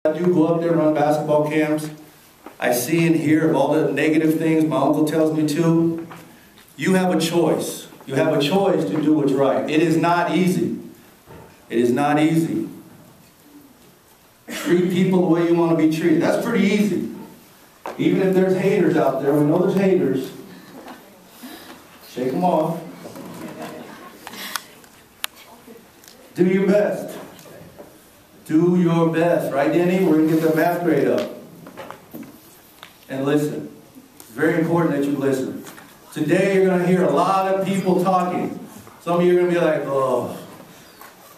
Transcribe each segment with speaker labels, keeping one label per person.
Speaker 1: I do go up there and run basketball camps. I see and hear of all the negative things my uncle tells me to. You have a choice. You have a choice to do what's right. It is not easy. It is not easy. Treat people the way you want to be treated. That's pretty easy. Even if there's haters out there, we know there's haters. Shake them off. Do your best. Do your best. Right, Denny? We're going to get the math grade up. And listen. It's very important that you listen. Today you're going to hear a lot of people talking. Some of you are going to be like, oh,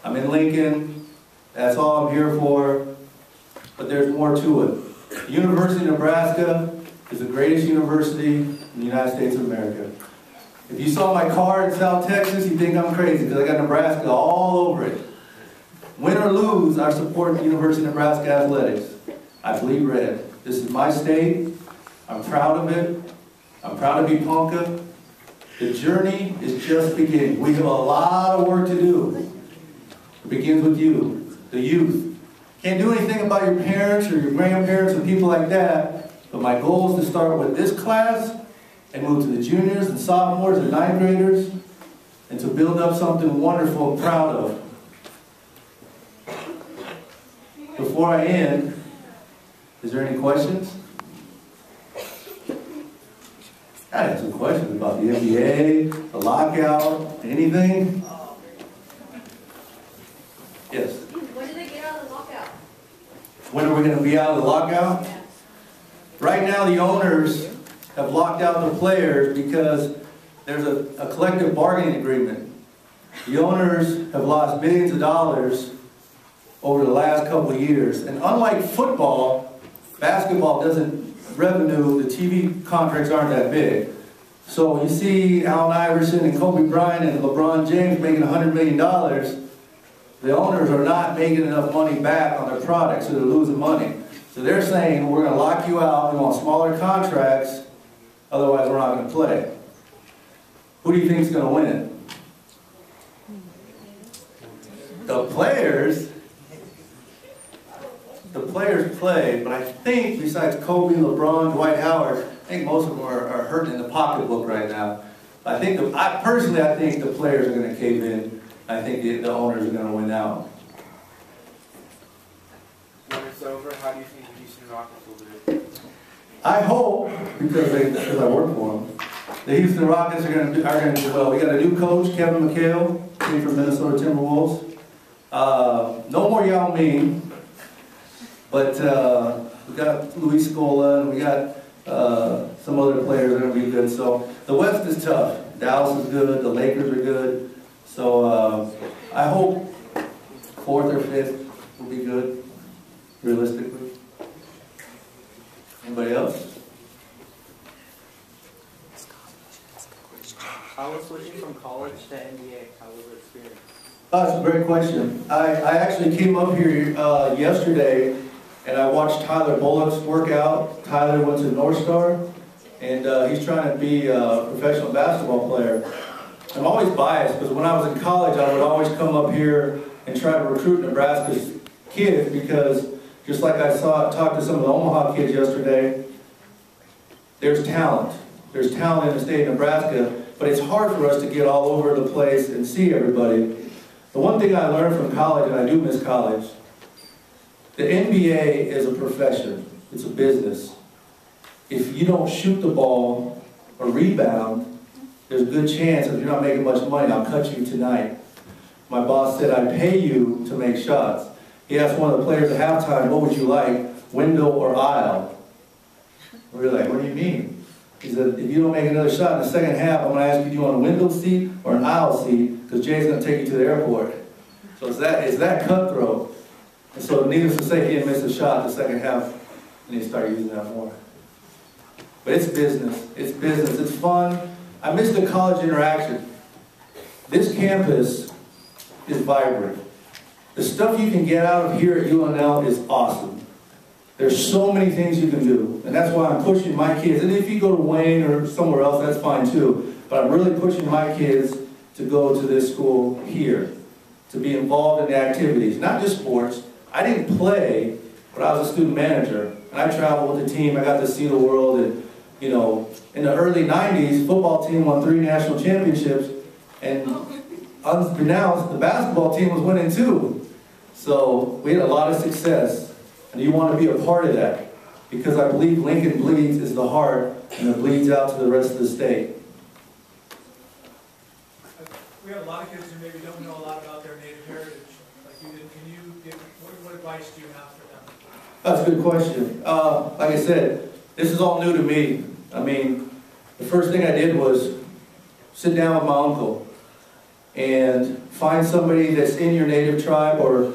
Speaker 1: I'm in Lincoln. That's all I'm here for. But there's more to it. The University of Nebraska is the greatest university in the United States of America. If you saw my car in South Texas, you'd think I'm crazy because I got Nebraska all over it. Win or lose, I support the University of Nebraska athletics. I bleed red. This is my state. I'm proud of it. I'm proud to be Ponca. The journey is just beginning. We have a lot of work to do. It begins with you, the youth. Can't do anything about your parents or your grandparents and people like that, but my goal is to start with this class and move to the juniors and sophomores and ninth graders and to build up something wonderful and proud of. Before I end, is there any questions? I had some questions about the NBA, the lockout, anything? Yes?
Speaker 2: When did they get out of the lockout?
Speaker 1: When are we going to be out of the lockout?
Speaker 2: Yes.
Speaker 1: Right now the owners have locked out the players because there's a collective bargaining agreement. The owners have lost millions of dollars over the last couple of years. And unlike football, basketball doesn't revenue, the TV contracts aren't that big. So you see Allen Iverson and Kobe Bryant and LeBron James making $100 million. The owners are not making enough money back on their products, so they're losing money. So they're saying, we're going to lock you out, we want smaller contracts, otherwise we're not going to play. Who do you think is going to win? The players. The players play, but I think besides Kobe, LeBron, Dwight Howard, I think most of them are hurting in the pocketbook right now. Personally, I think the players are going to cave in. I think the owners are going to win out.
Speaker 3: When it's over, how do you think the Houston Rockets will do?
Speaker 1: I hope, because I work for them, the Houston Rockets are going to do well. We got a new coach, Kevin McHale, came from Minnesota Timberwolves. No more Yao Ming. But we got Luis Scola and we got some other players that are going to be good. So the West is tough. Dallas is good. The Lakers are good. So I hope 4th or 5th will be good, realistically. Anybody else?
Speaker 3: How was switching from college to NBA? How was the experience?
Speaker 1: That's a great question. I actually came up here yesterday and I watched Tyler Bullock's workout. Tyler went to North Star, and he's trying to be a professional basketball player. I'm always biased because when I was in college, I would always come up here and try to recruit Nebraska's kids because just like I talked to some of the Omaha kids yesterday, there's talent. There's talent in the state of Nebraska, but it's hard for us to get all over the place and see everybody. The one thing I learned from college, and I do miss college, the NBA is a profession. It's a business. If you don't shoot the ball or rebound, there's a good chance if you're not making much money, I'll cut you tonight. My boss said, I pay you to make shots. He asked one of the players at halftime, what would you like, window or aisle? We were like, what do you mean? He said, if you don't make another shot in the second half, I'm going to ask you, do you want a window seat or an aisle seat? Because Jay's going to take you to the airport. So it's that cutthroat. And so needless to say, he didn't miss a shot in the second half, and he started using that more. But it's business. It's business. It's fun. I miss the college interaction. This campus is vibrant. The stuff you can get out of here at UNL is awesome. There's so many things you can do, and that's why I'm pushing my kids. And if you go to Wayne or somewhere else, that's fine too. But I'm really pushing my kids to go to this school here, to be involved in the activities, not just sports. I didn't play but I was a student manager. And I traveled with the team. I got to see the world. And, you know, in the early 90s, football team won 3 national championships. And unbeknownst, the basketball team was winning too. So we had a lot of success. And you want to be a part of that. Because I believe Lincoln bleeds is the heart, and it bleeds out to the rest of the state.
Speaker 4: We have a lot of kids who maybe don't know a lot about their native heritage, like you did. Can you give, what advice do you have for them?
Speaker 1: That's a good question. Like I said, this is all new to me. I mean, the first thing I did was sit down with my uncle and find somebody that's in your native tribe, or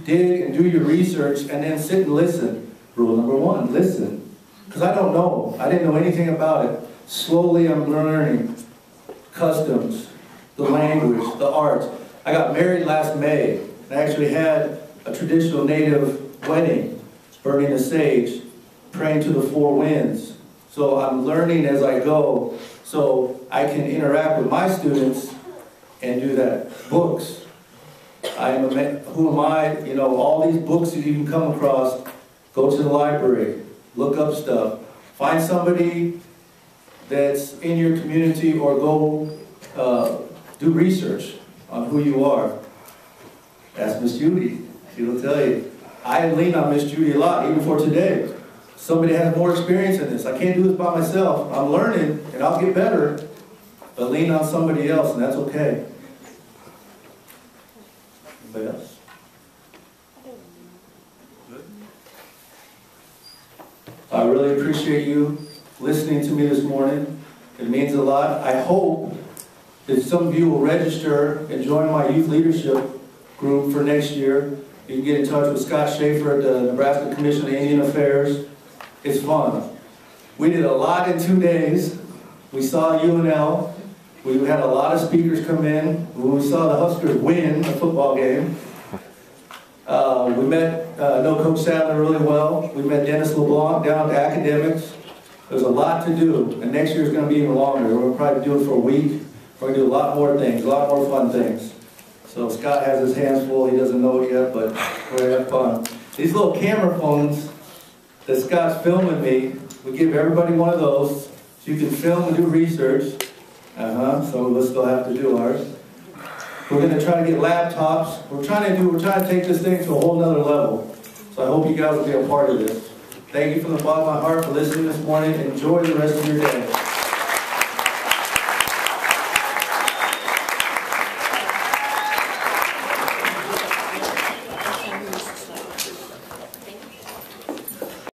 Speaker 1: dig and do your research, and then sit and listen. Rule number 1, listen. Because I don't know. I didn't know anything about it. Slowly I'm learning customs, the language, the arts. I got married last May. I actually had a traditional native wedding, burning the sage, praying to the 4 winds. So I'm learning as I go, so I can interact with my students and do that. Books. Who am I? You know, all these books that you can come across. Go to the library, look up stuff. Find somebody that's in your community, or go do research on who you are. Ask Miss Judy. She will tell you. I lean on Miss Judy a lot, even for today. Somebody has more experience in this. I can't do this by myself. I'm learning, and I'll get better, but lean on somebody else, and that's okay. Anybody else? I really appreciate you listening to me this morning. It means a lot. I hope that some of you will register and join my youth leadership group for next year. You can get in touch with Scott Schaefer at the Nebraska Commission on Indian Affairs. It's fun. We did a lot in 2 days. We saw UNL. We had a lot of speakers come in. We saw the Huskers win a football game. We met know Coach Sadler really well. We met Dennis LeBlanc down to academics. There's a lot to do, and next year is going to be even longer. We're going to probably do it for a week. We're going to do a lot more things, a lot more fun things. So Scott has his hands full. He doesn't know it yet, but we're going to have fun. These little camera phones that Scott's filming me, we give everybody one of those so you can film and do research. Some of us still have to do ours. We're going to try to get laptops. We're trying to take this thing to a whole nother level. So I hope you guys will be a part of this. Thank you from the bottom of my heart for listening this morning. Enjoy the rest of your day.